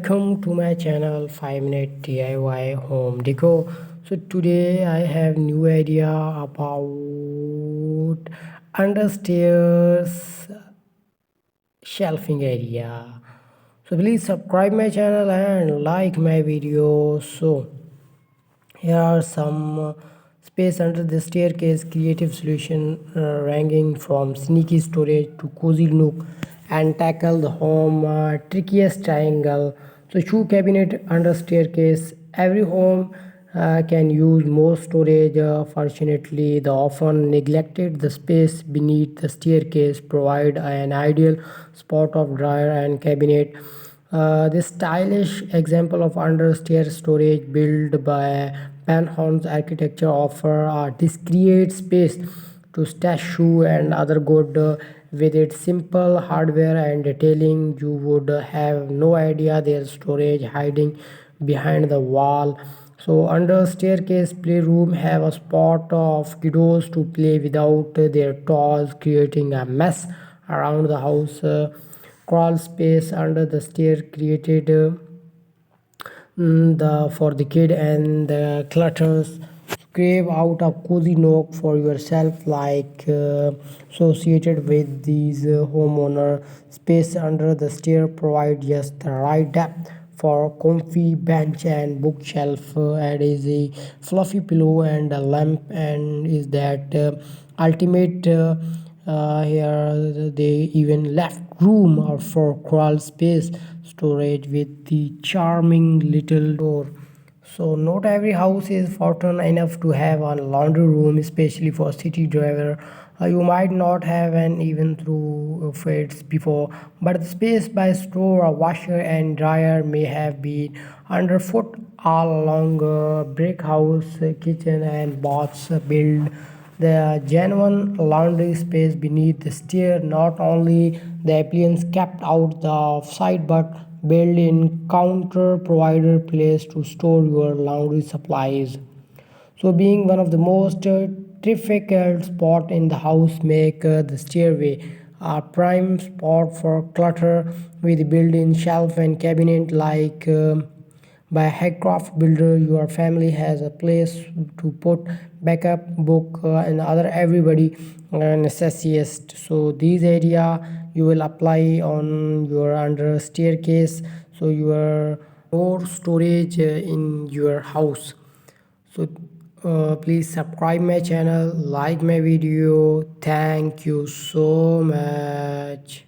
welcome to my channel 5 minute DIY home decor. So today I have new idea about understairs shelving area. So please subscribe my channel and like my video. So here are some space under the staircase creative solution ranging from sneaky storage to cozy nook and tackle the home trickiest triangle. So shoe cabinet under staircase. Every home can use more storage. Fortunately, the often neglected the space beneath the staircase provide an ideal spot of dryer and cabinet. This stylish example of understair storage built by Pantheon's architecture offer a discreet space to stash shoe and other good with its simple hardware and detailing. You would have no idea there's storage hiding behind the wall. So under staircase playroom have a spot of kiddos to play without their toys creating a mess around the house. Crawl space under the stair created the for the kid and the clutters. Crave out a cozy nook for yourself like associated with these homeowner. Space under the stair provide just the right depth for comfy bench and bookshelf. Add is a fluffy pillow and a lamp and is that ultimate here they even left room for crawl space storage with the charming little door. So not every house is fortunate enough to have a laundry room, especially for city driver. You might not have an even through fits before, but the space by store a washer and dryer may have been underfoot all along brick house, kitchen and baths build the genuine laundry space beneath the stair. Not only the appliance kept out the sight but built-in counter provider place to store your laundry supplies. So being one of the most difficult spot in the house make the stairway a prime spot for clutter with built-in shelf and cabinet like by a headcraft builder. Your family has a place to put backup book and other everybody necessities. So these area you will apply on your under staircase so your more storage in your house. So please subscribe my channel, like my video. Thank you so much.